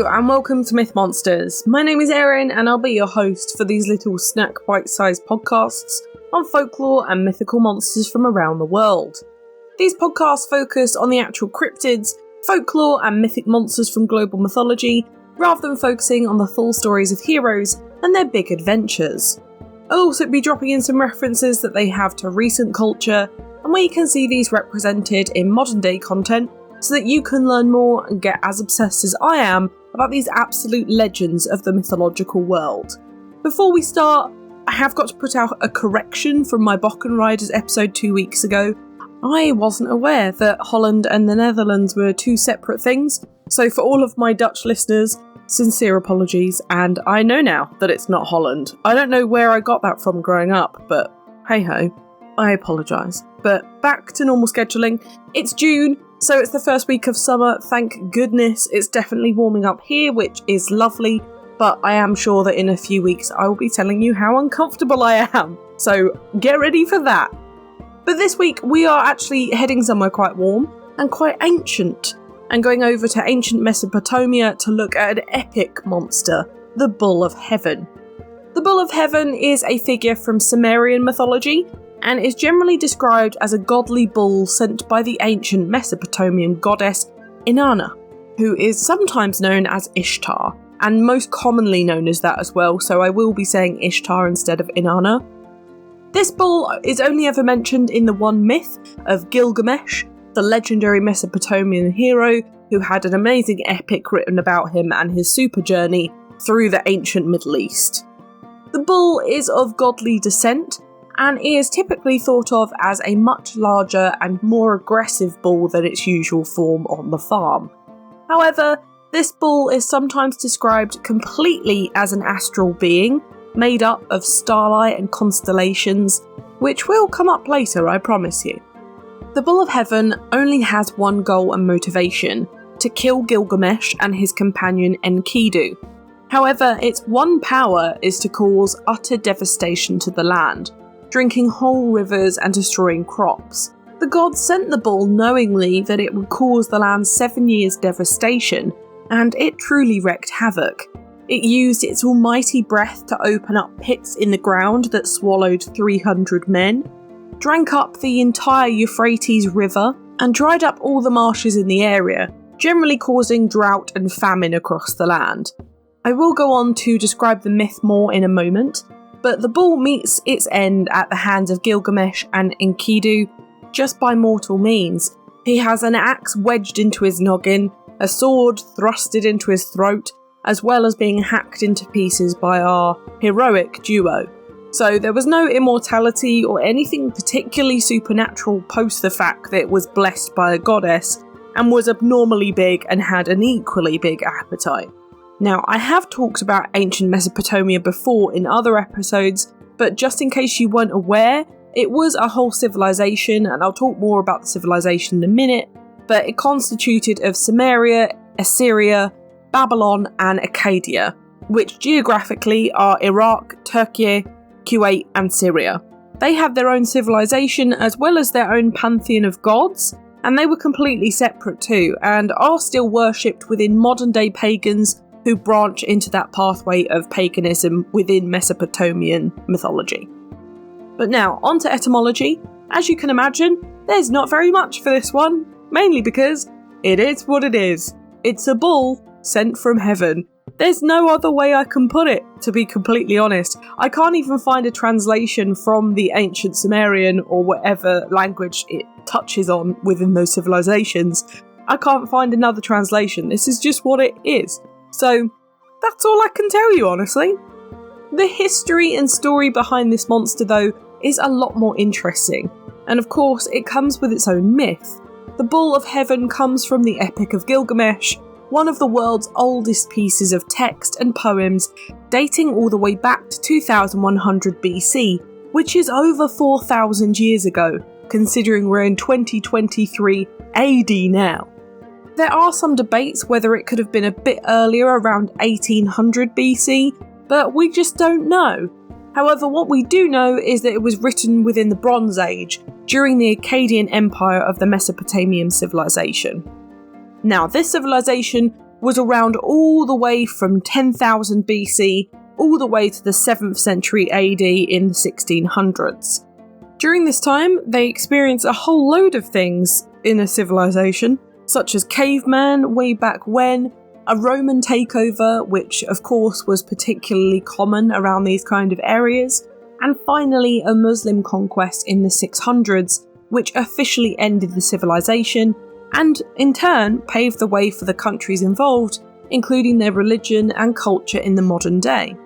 Hello and welcome to Myth Monsters. My name is Erin and I'll be your host for these little snack bite-sized podcasts on folklore and mythical monsters from around the world. These podcasts focus on the actual cryptids, folklore and mythic monsters from global mythology, rather than focusing on the full stories of heroes and their big adventures. I'll also be dropping in some references that they have to recent culture and where you can see these represented in modern day content so that you can learn more and get as obsessed as I am about these absolute legends of the mythological world. Before we start, I have got to put out a correction from my Bokken Riders episode 2 weeks ago. I wasn't aware that Holland and the Netherlands were two separate things, so for all of my Dutch listeners, sincere apologies, and I know now that it's not Holland. I don't know where I got that from growing up, but hey ho, I apologise. But back to normal scheduling. It's June, so it's the first week of summer, thank goodness. It's definitely warming up here, which is lovely, but I am sure that in a few weeks I will be telling you how uncomfortable I am, so get ready for that. But this week we are actually heading somewhere quite warm and quite ancient, and going over to ancient Mesopotamia to look at an epic monster, the Bull of Heaven. The Bull of Heaven is a figure from Sumerian mythology, and is generally described as a godly bull sent by the ancient Mesopotamian goddess Inanna, who is sometimes known as Ishtar, and most commonly known as that as well, so I will be saying Ishtar instead of Inanna. This bull is only ever mentioned in the one myth of Gilgamesh, the legendary Mesopotamian hero who had an amazing epic written about him and his super journey through the ancient Middle East. The bull is of godly descent, and is typically thought of as a much larger and more aggressive bull than its usual form on the farm. However, this bull is sometimes described completely as an astral being, made up of starlight and constellations, which will come up later, I promise you. The Bull of Heaven only has one goal and motivation: to kill Gilgamesh and his companion Enkidu. However, its one power is to cause utter devastation to the land, drinking whole rivers and destroying crops. The gods sent the bull knowingly that it would cause the land's 7 years' devastation, and it truly wreaked havoc. It used its almighty breath to open up pits in the ground that swallowed 300 men, drank up the entire Euphrates River, and dried up all the marshes in the area, generally causing drought and famine across the land. I will go on to describe the myth more in a moment, but the bull meets its end at the hands of Gilgamesh and Enkidu just by mortal means. He has an axe wedged into his noggin, a sword thrusted into his throat, as well as being hacked into pieces by our heroic duo. So there was no immortality or anything particularly supernatural post the fact that it was blessed by a goddess and was abnormally big and had an equally big appetite. Now, I have talked about ancient Mesopotamia before in other episodes, but just in case you weren't aware, it was a whole civilization, and I'll talk more about the civilization in a minute, but it constituted of Sumeria, Assyria, Babylon, and Akkadian, which geographically are Iraq, Turkey, Kuwait, and Syria. They had their own civilization as well as their own pantheon of gods, and they were completely separate too, and are still worshipped within modern day pagans who branch into that pathway of paganism within Mesopotamian mythology. But now, on to etymology. As you can imagine, there's not very much for this one, mainly because it is what it is. It's a bull sent from heaven. There's no other way I can put it, to be completely honest. I can't even find a translation from the ancient Sumerian or whatever language it touches on within those civilizations. I can't find another translation. This is just what it is. So, that's all I can tell you, honestly. The history and story behind this monster, though, is a lot more interesting. And of course, it comes with its own myth. The Bull of Heaven comes from the Epic of Gilgamesh, one of the world's oldest pieces of text and poems, dating all the way back to 2100 BC, which is over 4,000 years ago, considering we're in 2023 AD now. There are some debates whether it could have been a bit earlier, around 1800 BC, but we just don't know. However, what we do know is that it was written within the Bronze Age, during the Akkadian Empire of the Mesopotamian civilization. Now, this civilization was around all the way from 10,000 BC all the way to the 7th century AD in the 1600s. During this time, they experienced a whole load of things in a civilization, such as caveman way back when, a Roman takeover, which of course was particularly common around these kind of areas, and finally a Muslim conquest in the 600s, which officially ended the civilization and in turn paved the way for the countries involved, including their religion and culture in the modern day.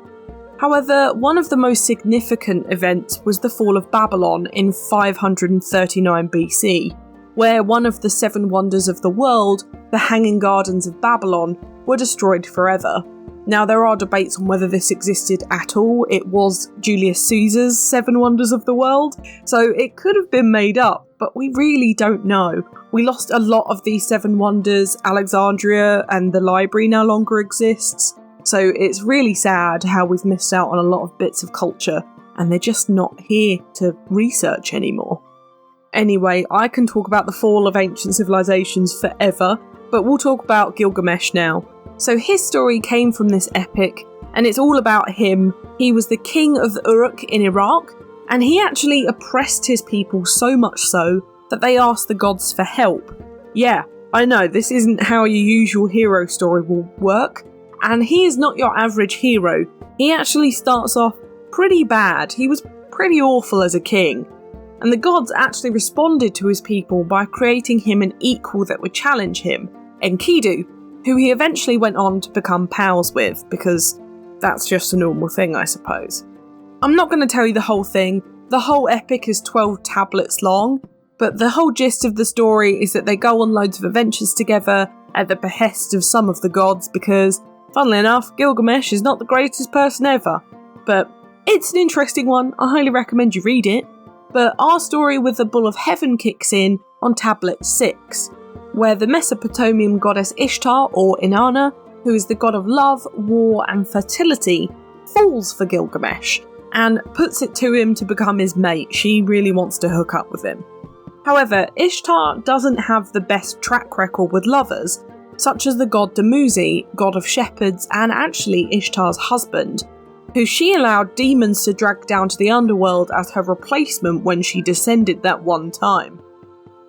However, one of the most significant events was the fall of Babylon in 539 BC, where one of the 7 wonders of the world, the Hanging Gardens of Babylon, were destroyed forever. Now, there are debates on whether this existed at all. It was Julius Caesar's 7 wonders of the world, so it could have been made up, but we really don't know. We lost a lot of these 7 wonders. Alexandria and the library no longer exists, so it's really sad how we've missed out on a lot of bits of culture, and they're just not here to research anymore. Anyway, I can talk about the fall of ancient civilizations forever, but we'll talk about Gilgamesh now. So his story came from this epic, and it's all about him. He was the king of Uruk in Iraq, and he actually oppressed his people so much so that they asked the gods for help. Yeah, I know, this isn't how your usual hero story will work, and he is not your average hero. He actually starts off pretty bad. He was pretty awful as a king. And the gods actually responded to his people by creating him an equal that would challenge him, Enkidu, who he eventually went on to become pals with, because that's just a normal thing, I suppose. I'm not going to tell you the whole thing. The whole epic is 12 tablets long, but the whole gist of the story is that they go on loads of adventures together at the behest of some of the gods, because, funnily enough, Gilgamesh is not the greatest person ever. But it's an interesting one. I highly recommend you read it. But our story with the Bull of Heaven kicks in on tablet 6, where the Mesopotamian goddess Ishtar, or Inanna, who is the god of love, war and fertility, falls for Gilgamesh and puts it to him to become his mate. She really wants to hook up with him. However, Ishtar doesn't have the best track record with lovers, such as the god Dumuzi, god of shepherds and actually Ishtar's husband, who she allowed demons to drag down to the underworld as her replacement when she descended that one time.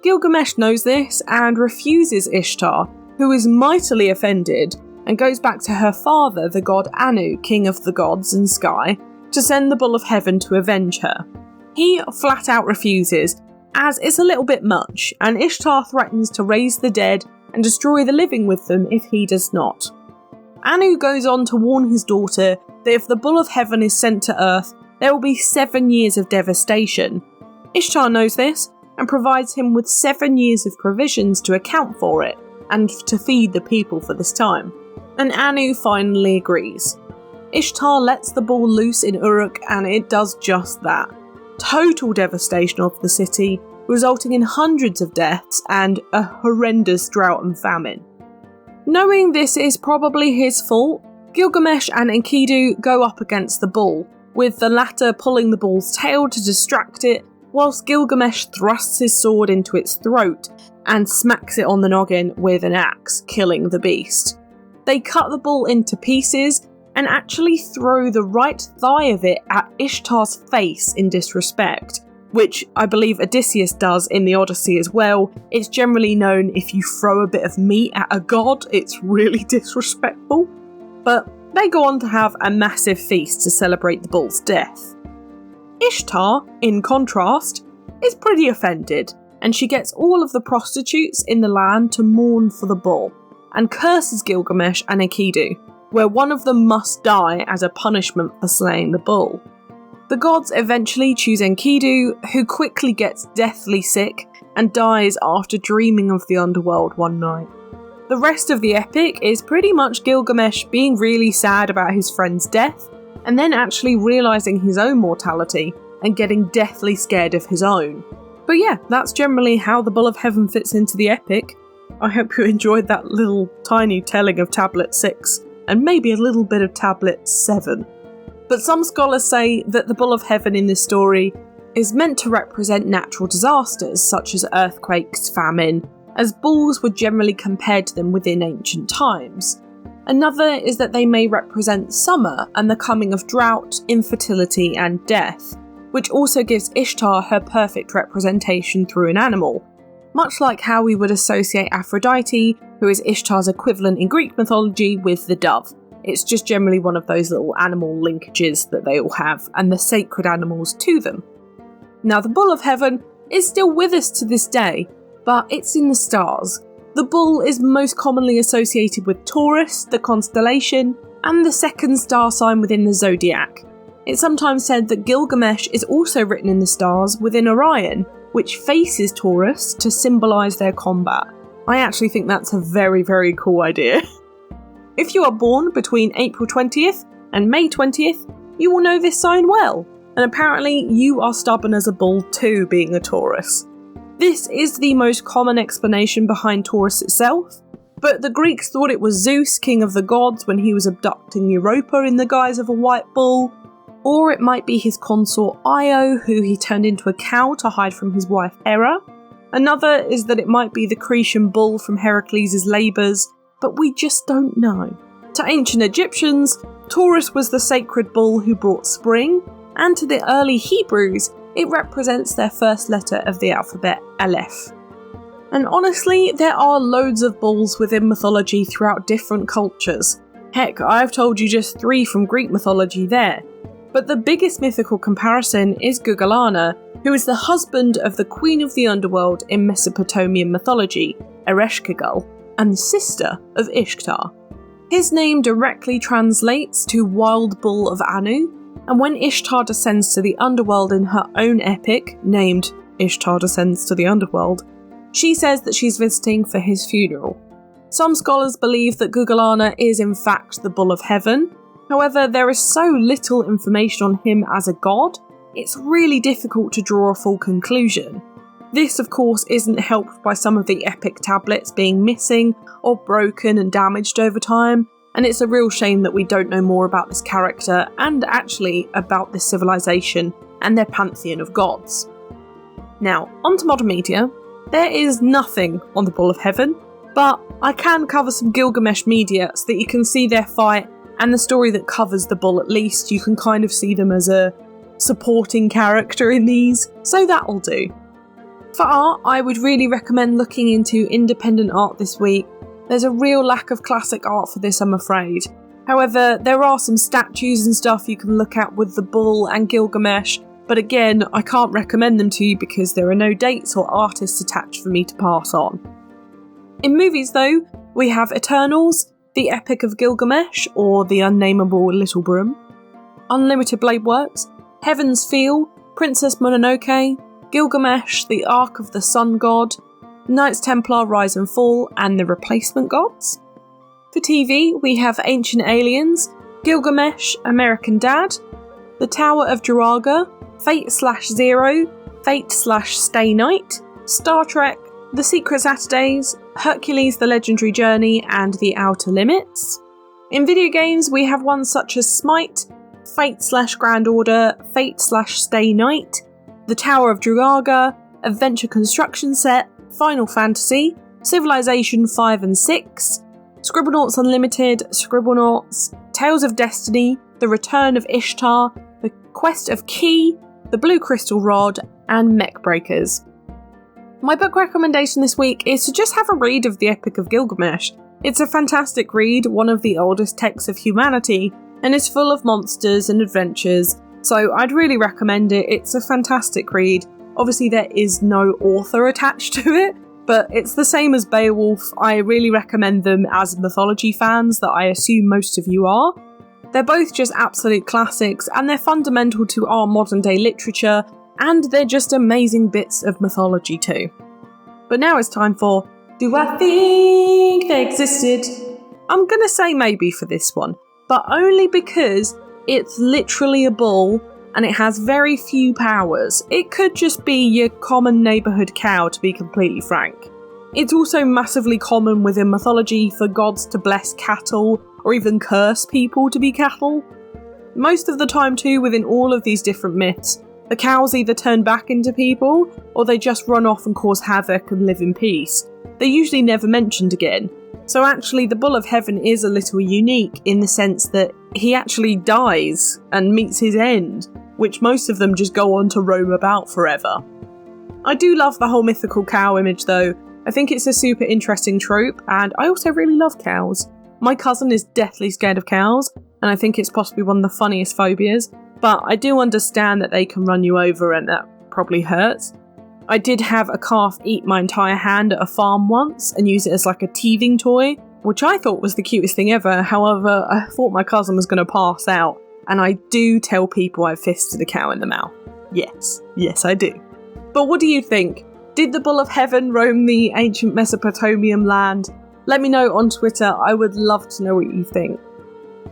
Gilgamesh knows this and refuses Ishtar, who is mightily offended, and goes back to her father, the god Anu, king of the gods and sky, to send the Bull of Heaven to avenge her. He flat out refuses, as it's a little bit much, and Ishtar threatens to raise the dead and destroy the living with them if he does not. Anu goes on to warn his daughter that if the Bull of Heaven is sent to Earth, there will be 7 years of devastation. Ishtar knows this and provides him with 7 years of provisions to account for it and to feed the people for this time. And Anu finally agrees. Ishtar lets the bull loose in Uruk and it does just that. Total devastation of the city, resulting in hundreds of deaths and a horrendous drought and famine. Knowing this is probably his fault, Gilgamesh and Enkidu go up against the bull, with the latter pulling the bull's tail to distract it, whilst Gilgamesh thrusts his sword into its throat and smacks it on the noggin with an axe, killing the beast. They cut the bull into pieces and actually throw the right thigh of it at Ishtar's face in disrespect, which I believe Odysseus does in the Odyssey as well. It's generally known if you throw a bit of meat at a god, it's really disrespectful. But they go on to have a massive feast to celebrate the bull's death. Ishtar, in contrast, is pretty offended, and she gets all of the prostitutes in the land to mourn for the bull, and curses Gilgamesh and Enkidu, where one of them must die as a punishment for slaying the bull. The gods eventually choose Enkidu, who quickly gets deathly sick and dies after dreaming of the underworld one night. The rest of the epic is pretty much Gilgamesh being really sad about his friend's death, and then actually realising his own mortality and getting deathly scared of his own. But yeah, that's generally how the Bull of Heaven fits into the epic. I hope you enjoyed that little tiny telling of Tablet 6, and maybe a little bit of Tablet 7. But some scholars say that the Bull of Heaven in this story is meant to represent natural disasters such as earthquakes, famine, as bulls were generally compared to them within ancient times. Another is that they may represent summer and the coming of drought, infertility and death, which also gives Ishtar her perfect representation through an animal, much like how we would associate Aphrodite, who is Ishtar's equivalent in Greek mythology, with the dove. It's just generally one of those little animal linkages that they all have, and the sacred animals to them. Now, the bull of heaven is still with us to this day, but it's in the stars. The bull is most commonly associated with Taurus, the constellation, and the second star sign within the zodiac. It's sometimes said that Gilgamesh is also written in the stars within Orion, which faces Taurus to symbolise their combat. I actually think that's a very, very cool idea. If you are born between April 20th and May 20th, you will know this sign well, and apparently you are stubborn as a bull too, being a Taurus. This is the most common explanation behind Taurus itself, but the Greeks thought it was Zeus, king of the gods, when he was abducting Europa in the guise of a white bull, or it might be his consort Io, who he turned into a cow to hide from his wife Hera. Another is that it might be the Cretan bull from Heracles' labours, but we just don't know. To ancient Egyptians, Taurus was the sacred bull who brought spring, and to the early Hebrews, it represents their first letter of the alphabet, Aleph. And honestly, there are loads of bulls within mythology throughout different cultures. Heck, I've told you just 3 from Greek mythology there. But the biggest mythical comparison is Gugalana, who is the husband of the queen of the underworld in Mesopotamian mythology, Ereshkigal, and the sister of Ishtar. His name directly translates to Wild Bull of Anu, and when Ishtar descends to the underworld in her own epic, named Ishtar Descends to the Underworld, she says that she's visiting for his funeral. Some scholars believe that Gugalana is in fact the Bull of Heaven. However, there is so little information on him as a god, it's really difficult to draw a full conclusion. This, of course, isn't helped by some of the epic tablets being missing or broken and damaged over time, and it's a real shame that we don't know more about this character and actually about this civilization and their pantheon of gods. Now, onto modern media. There is nothing on the Bull of Heaven, but I can cover some Gilgamesh media so that you can see their fight and the story that covers the bull. At least you can kind of see them as a supporting character in these, so that'll do. For art, I would really recommend looking into independent art this week. There's a real lack of classic art for this, I'm afraid. However, there are some statues and stuff you can look at with the bull and Gilgamesh, but again, I can't recommend them to you because there are no dates or artists attached for me to pass on. In movies though, we have Eternals, The Epic of Gilgamesh, or The Unnameable Little Broom, Unlimited Blade Works, Heaven's Feel, Princess Mononoke, Gilgamesh, The Ark of the Sun God, Knights Templar Rise and Fall, and The Replacement Gods. For TV, we have Ancient Aliens, Gilgamesh, American Dad, The Tower of Duraga, Fate/Zero, Fate/Stay Night, Star Trek, The Secret Saturdays, Hercules the Legendary Journey, and The Outer Limits. In video games, we have ones such as Smite, Fate/Grand Order, Fate/Stay Night, The Tower of Duraga, Adventure Construction Set, Final Fantasy, Civilization 5 and 6, Scribblenauts Unlimited, Scribblenauts, Tales of Destiny, The Return of Ishtar, The Quest of Key, The Blue Crystal Rod, and Mech Breakers. My book recommendation this week is to just have a read of the Epic of Gilgamesh. It's a fantastic read, one of the oldest texts of humanity, and is full of monsters and adventures, so I'd really recommend it. It's a fantastic read. Obviously there is no author attached to it, but it's the same as Beowulf. I really recommend them as mythology fans that I assume most of you are. They're both just absolute classics, and they're fundamental to our modern day literature, and they're just amazing bits of mythology too. But now it's time for Do I Think They Existed? I'm gonna say maybe for this one, but only because it's literally a bull and it has very few powers. It could just be your common neighbourhood cow, to be completely frank. It's also massively common within mythology for gods to bless cattle or even curse people to be cattle. Most of the time too, within all of these different myths, the cows either turn back into people, or they just run off and cause havoc and live in peace. They're usually never mentioned again. So actually the Bull of Heaven is a little unique in the sense that he actually dies and meets his end, which most of them just go on to roam about forever. I do love the whole mythical cow image though. I think it's a super interesting trope, and I also really love cows. My cousin is deathly scared of cows, and I think it's possibly one of the funniest phobias, but I do understand that they can run you over and that probably hurts. I did have a calf eat my entire hand at a farm once and use it as like a teething toy, which I thought was the cutest thing ever. However, I thought my cousin was going to pass out, and I do tell people I fisted a cow in the mouth. Yes, I do. But what do you think? Did the Bull of Heaven roam the ancient Mesopotamian land? Let me know on Twitter, I would love to know what you think.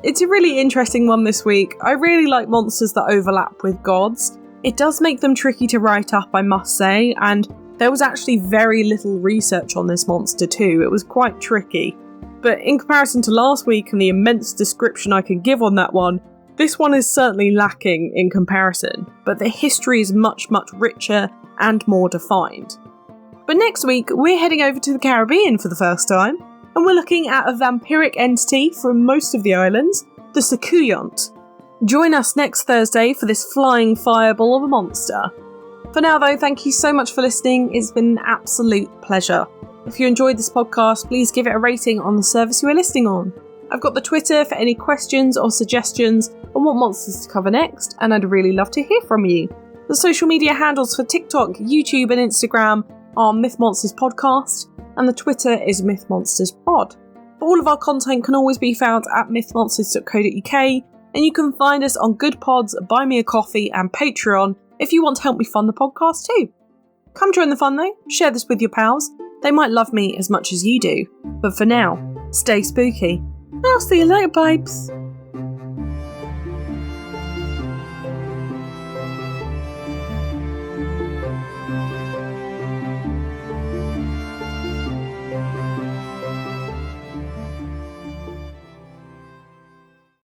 It's a really interesting one this week. I really like monsters that overlap with gods. It does make them tricky to write up, I must say, and there was actually very little research on this monster too. It was quite tricky. But in comparison to last week and the immense description I could give on that one, this one is certainly lacking in comparison, but the history is much richer and more defined. But next week, we're heading over to the Caribbean for the first time, and we're looking at a vampiric entity from most of the islands, the Succulent. Join us next Thursday for this flying fireball of a monster. For now though, thank you so much for listening. It's been an absolute pleasure. If you enjoyed this podcast, please give it a rating on the service you are listening on. I've got the Twitter for any questions or suggestions on what monsters to cover next, and I'd really love to hear from you. The social media handles for TikTok, YouTube and Instagram are Myth Monsters Podcast, and the Twitter is Myth Monsters Pod. All of our content can always be found at mythmonsters.co.uk, and you can find us on Good Pods, Buy Me a Coffee and Patreon if you want to help me fund the podcast too. Come join the fun though, share this with your pals. They might love me as much as you do. But for now, stay spooky. I'll see you later, babes.